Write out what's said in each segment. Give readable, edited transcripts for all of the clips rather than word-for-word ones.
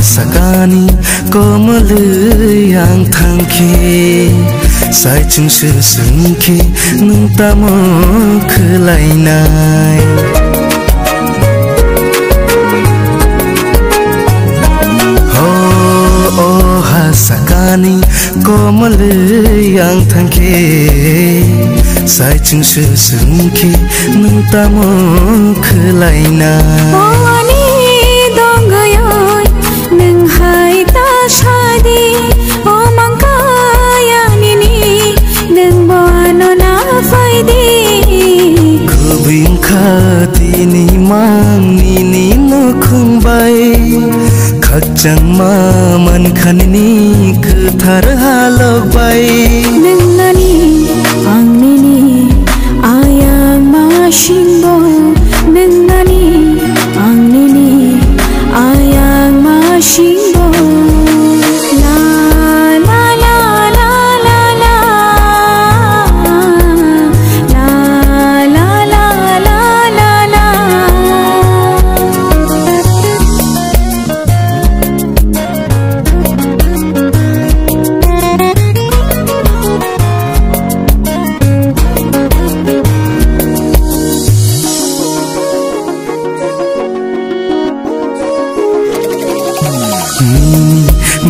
Sakani komal yang thangki sai chung se sungki nung tamo khlai nai ho ha sakani komal yang thangki sai chung se sungki nung tamo khlai nai Tini mang ni no khung bai khachang ma man khan ni kthar halok bai nangani angni aya ma shimbo nangani angni aya ma shimbo la la la la la la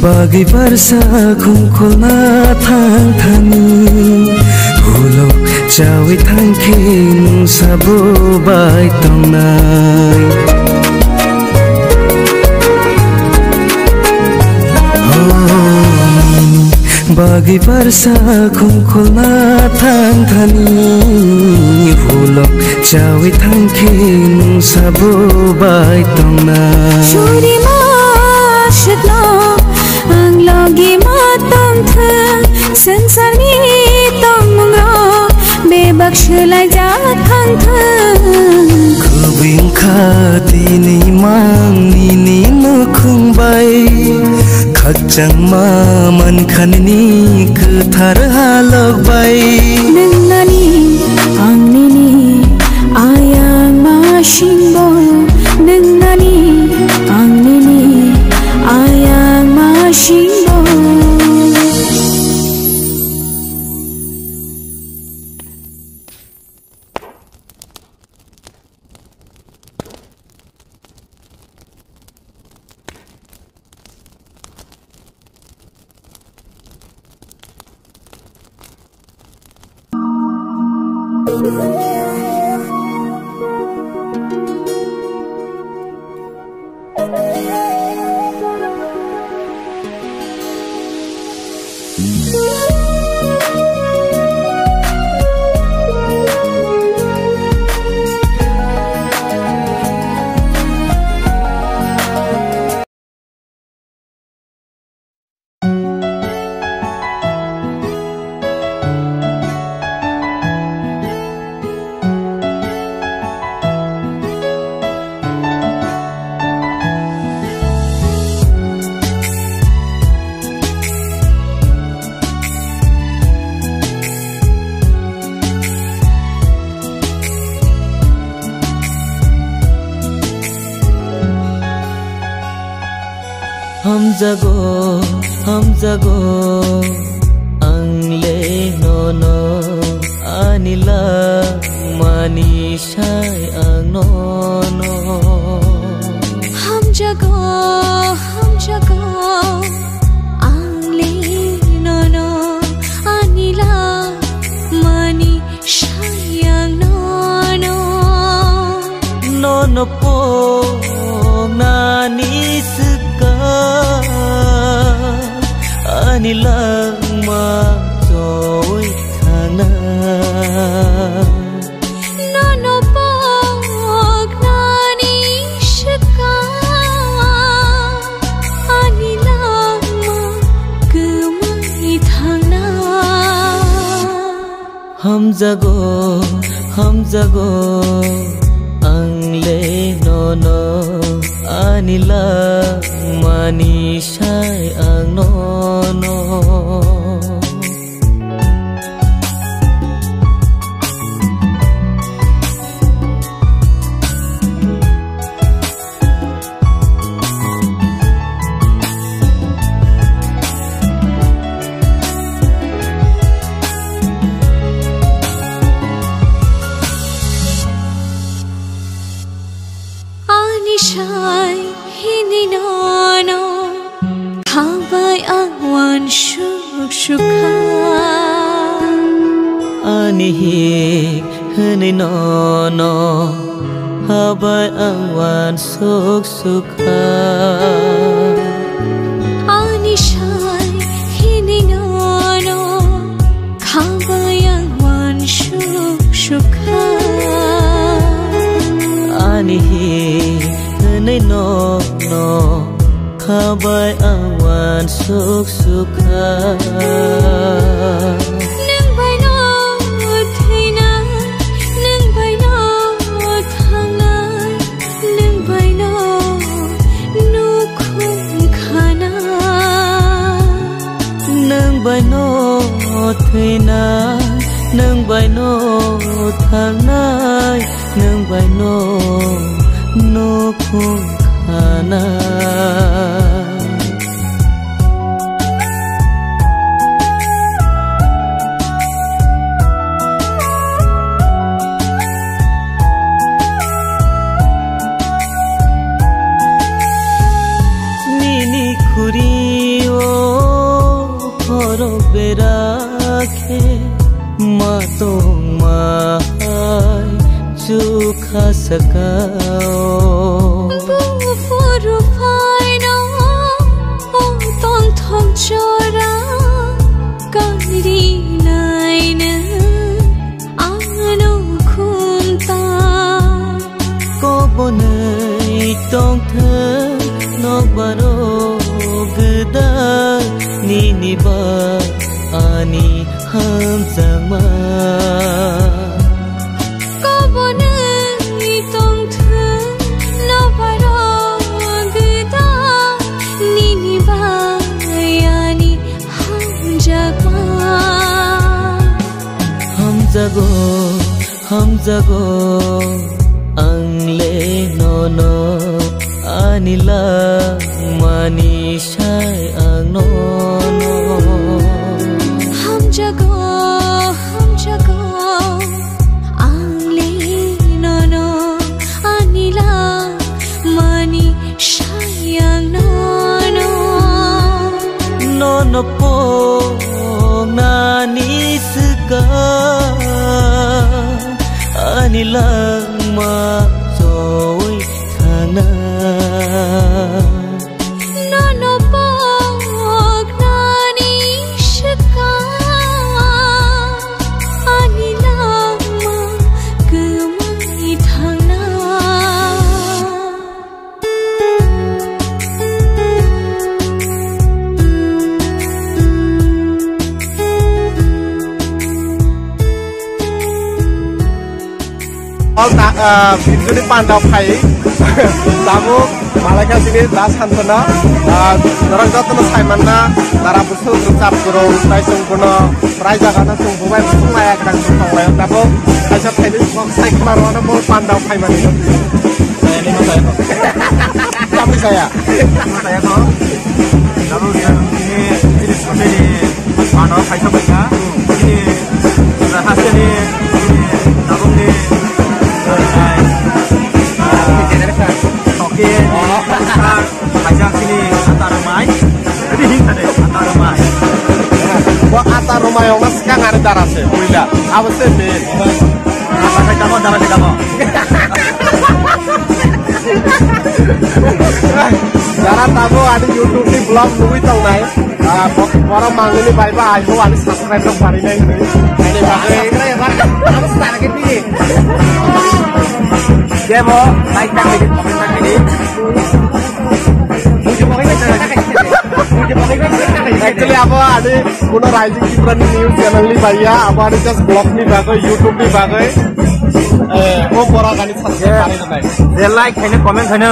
Bagi barsa khungkhulna thang thani hulo chawi thangking sabo bai tongnai Bagi barsa khungkhulna thang thani hulo chawi thangking sabo bai tongnai Shuri ma shitna ang logi matam the sansani tamro bebaksh lai ja thang the khubing khati ni mang ni no khung bai khachang ma man khan ni kthar halok bai nangani angni aya ma shimbo nangani angni aya ma shimbo hamzago angle no anila manishai ang no hamjago angle no anila manishai ang no po nani suka anilang ma joy thana no po nani suka anilang ma kumai thana hamzago angle no anila manishai ang no Shai hini no Habai awan shukha Anihik hini no Habai awan sukha Ani shai hini no Habai awan shukha Anihik no kabai awan sukha nang bai no theina nang bai no thangai nang bai no nu khum khana nang bai no theina nang bai no thangai nang bai no no khum khana nini khuriyo khoro berakhe matong mai chukha sakao Bufuru faino Tong thong chora Kari naina Ano khunta Kobonai tong thang Nok baro gda Nini ba ani hamzama hamzago angle no anila manishai ang no hamjago angle no anila manishai ang no po nani suka anilang ma joy thana no po nani suka anilang ma kumai thana Jadi pandau kai, tamu Malaikat sini das hantona, orang jatuh terus hai mana, darah busuk ucap guru, tai sungguhno, raja kana sungguh busuk layak dan sungguh layak, tapi aja tadi kok saya kemarin mau pandau kai mana itu, saya. Tapi saya, toh. Mano kaisa baca ini hasilnya tabungnya oke ajak sini antar rumah jadi hingga deh antar rumah Wah antar rumah yang mas sekarang ada darah sih Wila apa sih nih pakai kamu darah kamu darah tamu ada YouTube di blog nunggu tau naik orang manggil ini bye-bye aku ada subscribe dong hari ini ini bye ya pak aku start lagi nih dia mau like dan edit komentar ini actually apa ada punya rising different news channel nih bayar apa ada just blog nih bagai YouTube nih bagai oh orang kan subscribe hari ini dia like ini komen ini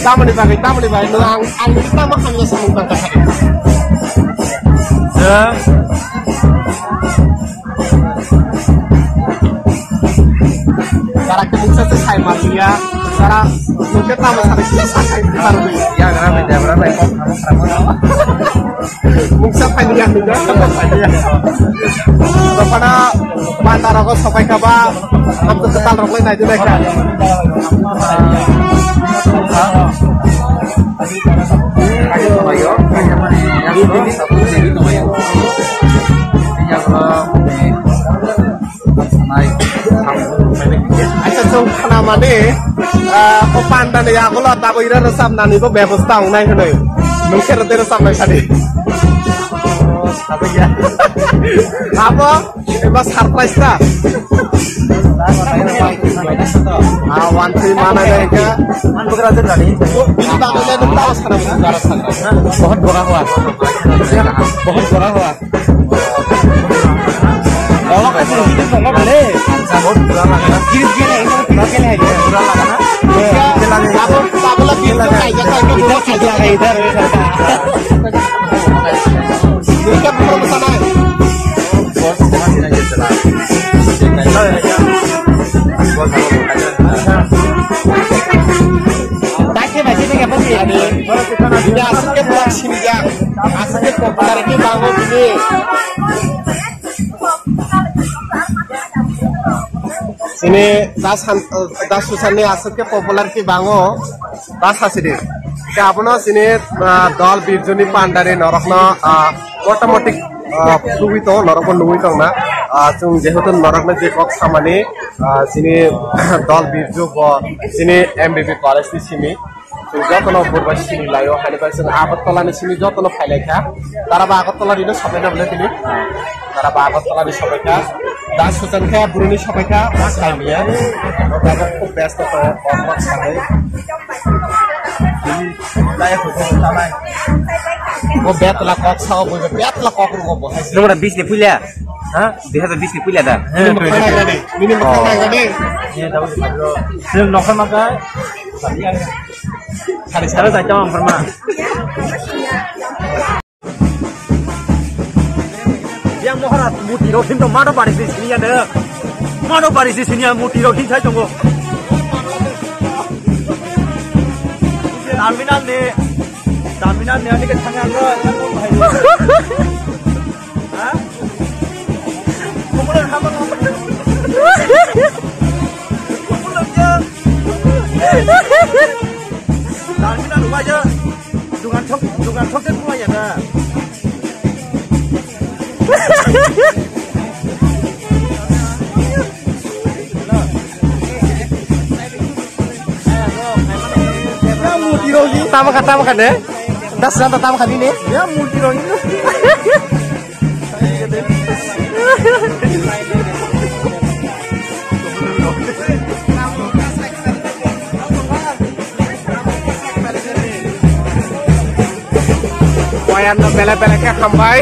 Tama ni bagay, ang tama kami sa mong pagkakari. Cara kemungsa sa say Maria, cara mungkin tama sa rin sa say Maria. Ya, berapa ya? Mungsa pa niya nila. So pada bandar ako sabay ka ba? Ang total roklay na ito na ka. Acha so nama ni ko pandan ya ko la ta ko ira rasam nani ko ব্যবস্থা নাই হলো মুখের তে rasam নাই সাদি apa bebas surprise ta one thing mana deh ka Man bekerja tadi. ini bangunnya itu tahu sekarang negara sana बहुत बुरा हुआ बहुत बुरा हुआ kalau kasih hidup sama boleh बहुत बुरा लगा गिर गिर है बुरा क्या है बुरा लगा ना aku lagi kayak इधर चल रहा है इधर ini kan belum sana बहुत समझ नहीं चला ini aslinya buat sini ya aslinya populer ini bangun ini sini das susahnya aslinya populer ki bangun das hasilnya ya apno sini dal birjuni pandare norokno automatic luwi to norokno luwi to na chung jehetu norokno je kok samani sini dal birju bo sini MBB college ni sini যতন পূর্বা চিনি লাইও খালি পাইছেন আগরতলা নি চিনি যতন ফাইলাইখা তারা বা আগরতলা দিনো সবাই না বলে তিনি তারা বা আগরতলা নি সবাইকা দাস সুজান খা বুরুনি সবাইকা সাইমিয়া তারা খুব ব্যস্ত করে অপক সামনে লাইয়া খুব তামাই ও বেতলা কক সাও বইবে বেতলা কক রুগো বসাইছে nomor 20 ni punya ha 2020 ni punya dah mini মখানা গানে ya tahu belum nokon maka hari saya tak jawab pernah yang moharat muti rohin to mado baris di sini ada mado baris di sini muti rohin saya tunggu terminal ni ini kesangan lo Hah? Kemudian kamu terminal lupa aja dengan tok dan mulai ada tama kan deh das dan tama kan ini ya multi rohin Wayan bela-bela ke kambai